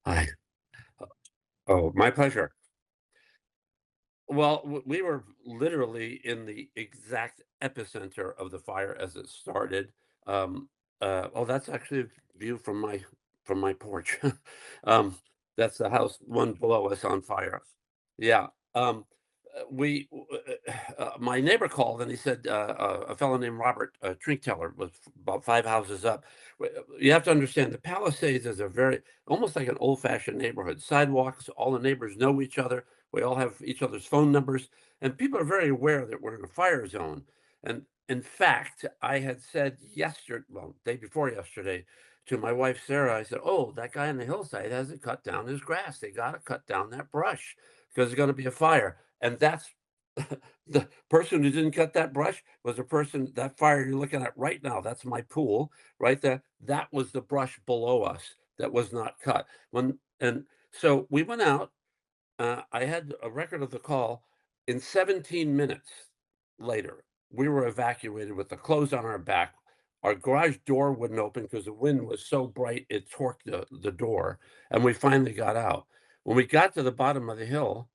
Hi. Oh, my pleasure. Well, we were literally in the exact epicenter of the fire as it started. Um, oh, that's actually a view from my porch. um, that's the house one below us on fire. Yeah. My neighbor called and he said a fellow named Robert Trinkteller was about 5 houses up. You have to understand the Palisades is a very almost like an old-fashioned neighborhood. Sidewalks, all the neighbors know each other. We all have each other's phone numbers, and people are very aware that we're in a fire zone. And in fact, I had said yesterday, well, day before yesterday, to my wife Sarah, I said, "Oh, that guy on the hillside hasn't cut down his grass. They got to cut down that brush because there's going to be a fire." And that's the person who didn't cut that brush was the person that fire you're looking at right now. That's my pool right there. That was the brush below us that was not cut. So we went out. I had a record of the call. In 17 minutes later, we were evacuated with the clothes on our back. Our garage door wouldn't open because the wind was so bright it torqued the door, and we finally got out. When we got to the bottom of the hill,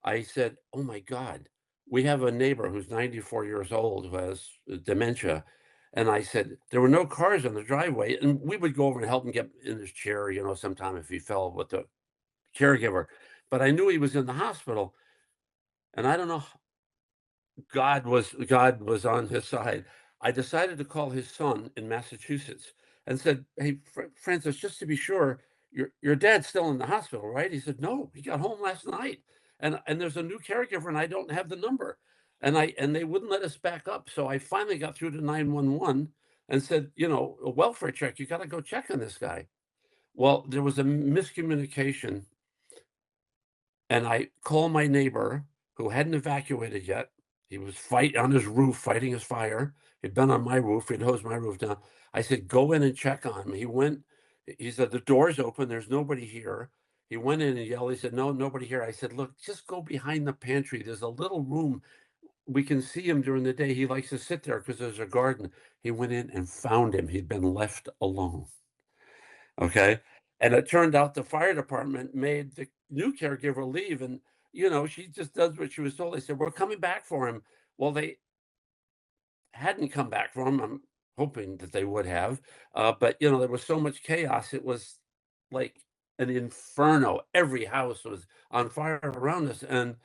I said, "Oh my God, we have a neighbor who's 94 years old who has dementia." And I said, there were no cars on the driveway. And we would go over and help him get in his chair, sometime if he fell with the caregiver. But I knew he was in the hospital. And I don't know, God was on his side. I decided to call his son in Massachusetts and said, "Hey, Francis, just to be sure, your dad's still in the hospital, right?" He said, "No, he got home last night, and there's a new caregiver, and I don't have the number." And they wouldn't let us back up, so I finally got through to 911 and said, "A welfare check. You got to go check on this guy." Well, there was a miscommunication, and I call my neighbor who hadn't evacuated yet. He was on his roof fighting his fire. He'd been on my roof. He'd hosed my roof down. I said, "Go in and check on him." He went. He said, "The door's open. There's nobody here." He went in and yelled. He said, "No, nobody here." I said, "Look, just go behind the pantry. There's a little room. We can see him during the day. He likes to sit there because there's a garden." He went in and found him. He'd been left alone. Okay. And it turned out the fire department made the new caregiver leave. And, she just does what she was told. They said, "We're coming back for him." Well, they hadn't come back for him. I'm hoping that they would have. But, there was so much chaos. It was like an inferno. Every house was on fire around us. And,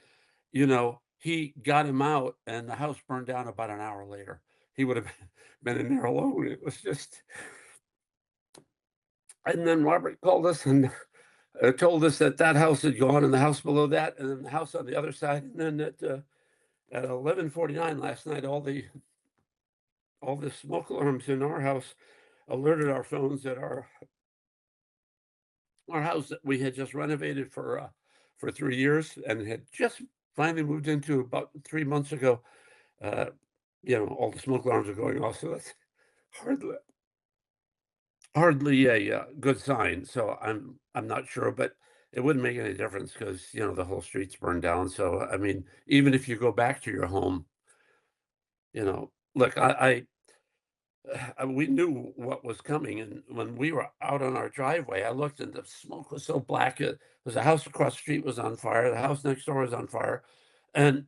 he got him out and the house burned down about an hour later. He would have been in there alone. It was just, and then Robert called us and told us that that house had gone and the house below that and then the house on the other side. And then at 11:49 last night, all the smoke alarms in our house alerted our phones that our house that we had just renovated for 3 years and had just finally moved into about 3 months ago. Uh, all the smoke alarms are going off, so that's hardly hardly a good sign. So I'm not sure, but it wouldn't make any difference because the whole street's burned down. So I mean, even if you go back to your home, look, we knew what was coming, and when we were out on our driveway, I looked and the smoke was so black. It was a house across the street was on fire. The house next door was on fire, and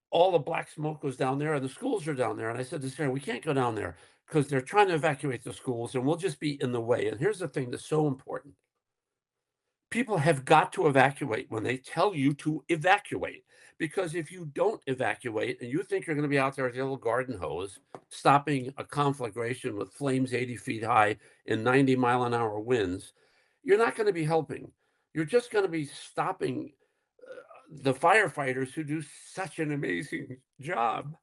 all the black smoke was down there, and the schools are down there. And I said to Sarah, "We can't go down there because they're trying to evacuate the schools, and we'll just be in the way." And here's the thing that's so important: people have got to evacuate when they tell you to evacuate. Because if you don't evacuate and you think you're going to be out there with your little garden hose, stopping a conflagration with flames 80 feet high in 90-mile-an-hour winds, you're not going to be helping. You're just going to be stopping the firefighters who do such an amazing job.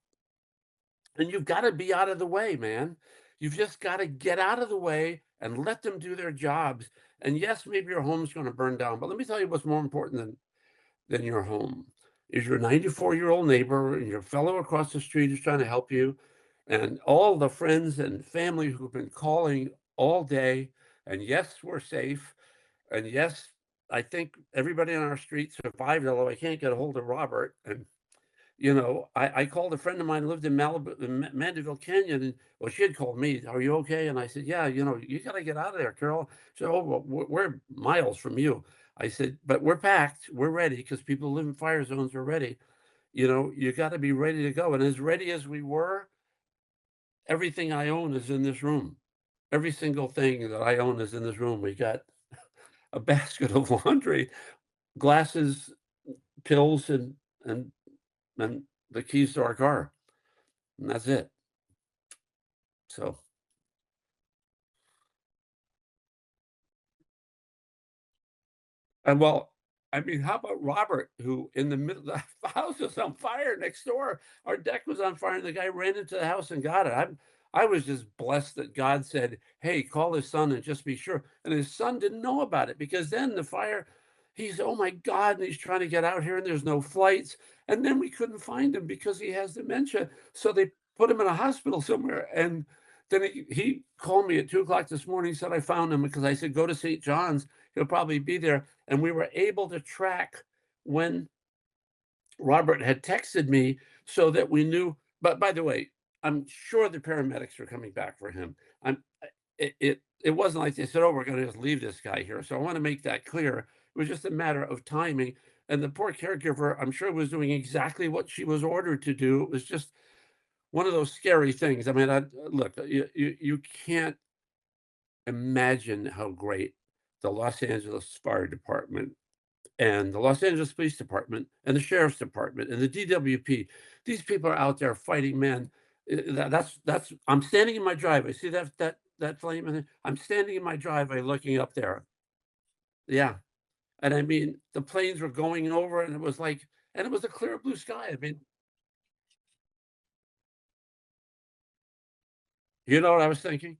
And you've got to be out of the way, man. You've just got to get out of the way and let them do their jobs. And yes, maybe your home's going to burn down, but let me tell you what's more important than your home is your 94-year-old neighbor and your fellow across the street who's trying to help you, and all the friends and family who've been calling all day. And yes, we're safe. And yes, I think everybody on our street survived, although I can't get a hold of Robert. And I called a friend of mine who lived in Malibu, in Mandeville Canyon, and well, she had called me, "Are you okay?" And I said, "Yeah, you got to get out of there, Carol." She said, "Oh, well, we're miles from you." I said, "But we're packed, we're ready because people who live in fire zones are ready. You got to be ready to go." And as ready as we were, everything I own is in this room. Every single thing that I own is in this room. We got a basket of laundry, glasses, pills, and the keys to our car, and that's it. So, and well, I mean, how about Robert, who in the middle the house was on fire next door. Our deck was on fire, and the guy ran into the house and got it. I was just blessed that God said, "Hey, call his son and just be sure." And his son didn't know about it because then the fire, he's, "Oh my God," and he's trying to get out here, and there's no flights. And then we couldn't find him because he has dementia. So they put him in a hospital somewhere. And then he called me at 2 o'clock this morning, said, "I found him," because I said, "Go to St. John's. He'll probably be there." And we were able to track when Robert had texted me so that we knew. But by the way, I'm sure the paramedics are coming back for him. It wasn't like they said, "Oh, we're going to just leave this guy here." So I want to make that clear. It was just a matter of timing. And the poor caregiver, I'm sure, was doing exactly what she was ordered to do. It was just one of those scary things. I mean, look, you can't imagine how great the Los Angeles Fire Department and the Los Angeles Police Department and the Sheriff's Department and the DWP. These people are out there fighting, man. That's. I'm standing in my driveway. See that flame in it? I'm standing in my driveway looking up there. Yeah, and I mean the planes were going over, and it was like, and it was a clear blue sky. I mean, you know what I was thinking?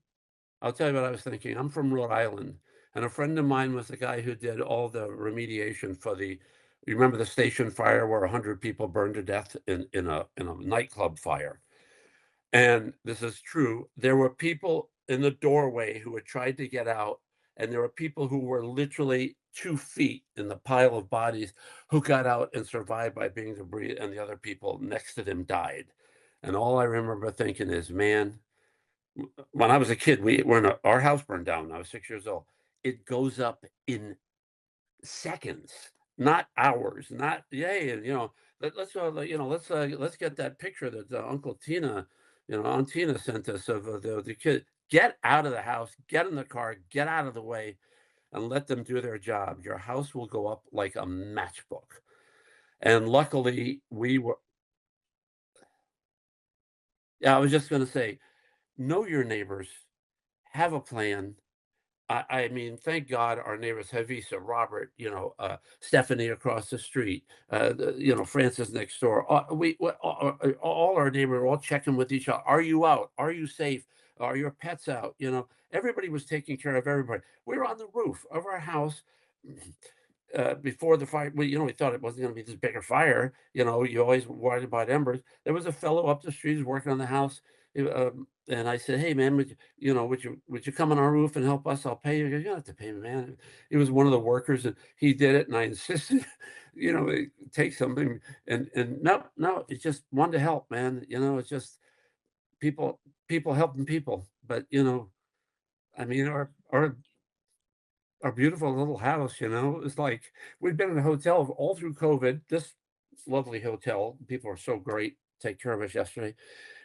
I'll tell you what I was thinking. I'm from Rhode Island, and a friend of mine was the guy who did all the remediation for the. You remember the station fire where 100 people burned to death in a nightclub fire? And this is true. There were people in the doorway who had tried to get out, and there were people who were literally 2 feet in the pile of bodies who got out and survived by being debris, and the other people next to them died. And all I remember thinking is, man, when I was a kid, our house burned down when I was 6 years old. It goes up in seconds, not hours, not yay. And let's get that picture that Uncle Tina, Aunt Tina sent us of the kid. Get out of the house, get in the car, get out of the way, and let them do their job. Your house will go up like a matchbook. And luckily, we were. Yeah, I was just going to say, know your neighbors, have a plan. I mean, thank God our neighbors have Visa, Robert, Stephanie across the street, Francis next door. All our neighbors are all checking with each other. Are you out? Are you safe? Are your pets out? Everybody was taking care of everybody. We were on the roof of our house before the fire. We thought it wasn't going to be this bigger fire. You always worried about embers. There was a fellow up the street who's working on the house. And I said, "Hey, man, would you come on our roof and help us? I'll pay you." He goes, "You don't have to pay me, man." He was one of the workers, and he did it, and I insisted, take something. And no, no, it's just wanted to help, man. It's just people, people helping people. But I mean, our beautiful little house, it's like we've been in a hotel all through COVID. This lovely hotel, people are so great, take care of us yesterday.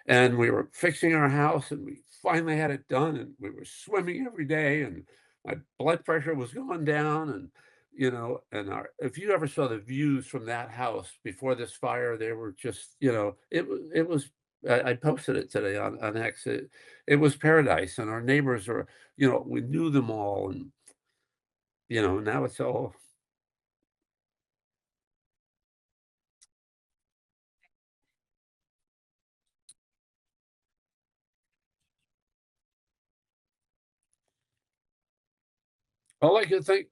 And we were fixing our house, and we finally had it done, and we were swimming every day, and my blood pressure was going down. And if you ever saw the views from that house before this fire, they were just, it was. I posted it today on X. It was paradise, and our neighbors are, we knew them all, and now it's all I could think.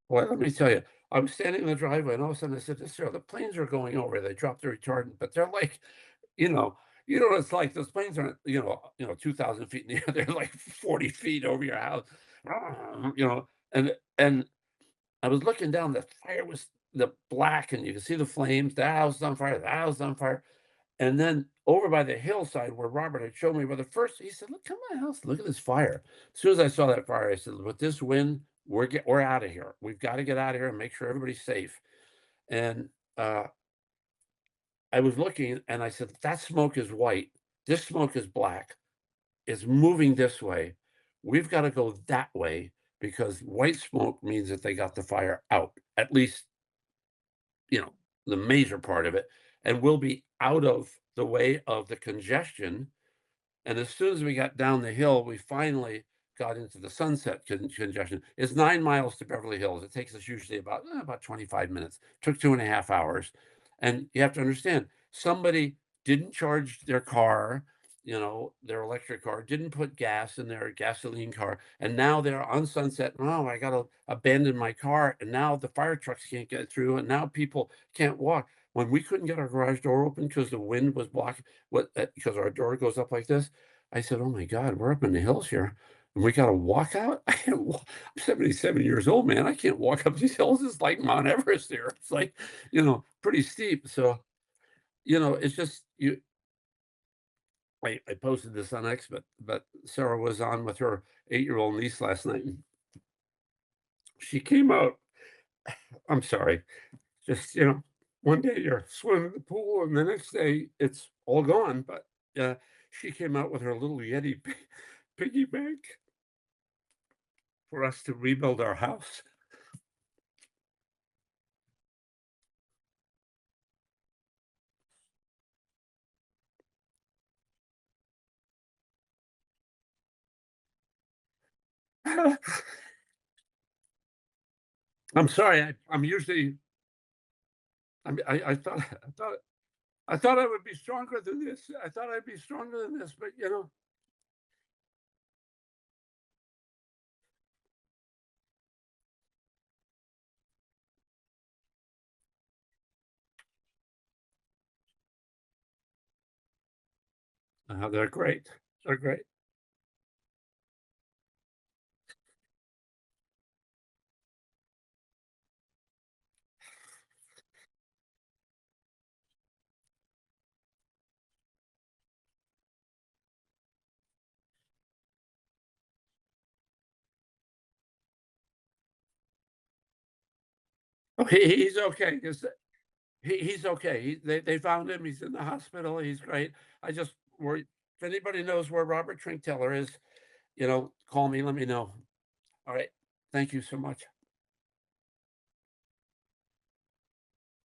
Well, let me tell you, I was standing in the driveway, and all of a sudden I said, "Sir, the planes are going over." They dropped the retardant, but they're like, you know, it's like those planes aren't, 2,000 feet in the air. They're like 40 feet over your house, you know, and I was looking down, the fire was the black, and you could see the flames, the house is on fire, the house is on fire. And then over by the hillside where Robert had showed me, well, the first he said, "Look, come my house, look at this fire." As soon as I saw that fire, I said, "With this wind, we're out of here. We've got to get out of here and make sure everybody's safe." And I was looking and I said, "That smoke is white. This smoke is black. It's moving this way. We've got to go that way because white smoke means that they got the fire out, at least, you know, the major part of it, and we'll be out of the way of the congestion." And as soon as we got down the hill, we finally got into the Sunset congestion. It's 9 miles to Beverly Hills. It takes us usually about 25 minutes. Took 2.5 hours. And you have to understand, somebody didn't charge their car, their electric car, didn't put gas in their gasoline car, and now they're on Sunset. "Oh, I gotta abandon my car," and now the fire trucks can't get through, and now people can't walk. When we couldn't get our garage door open because the wind was blocking because our door goes up like this, I said, "Oh my god, we're up in the hills here, and we gotta walk out?" I can't wa I'm 77 years old, man, I can't walk up these hills. It's like Mount Everest here. It's like, pretty steep, so, it's just I posted this on X, but Sarah was on with her 8-year-old niece last night, and she came out. I'm sorry, just, one day you're swimming in the pool, and the next day it's all gone, but, she came out with her little Yeti piggy bank for us to rebuild our house. I'm sorry, I'm usually I thought I thought I would be stronger than this. I thought I'd be stronger than this, but, they're great. They're great. Oh, he's okay. He's okay. They found him. He's in the hospital. He's great. I just worry if anybody knows where Robert Trinkteller is, call me, let me know. All right. Thank you so much.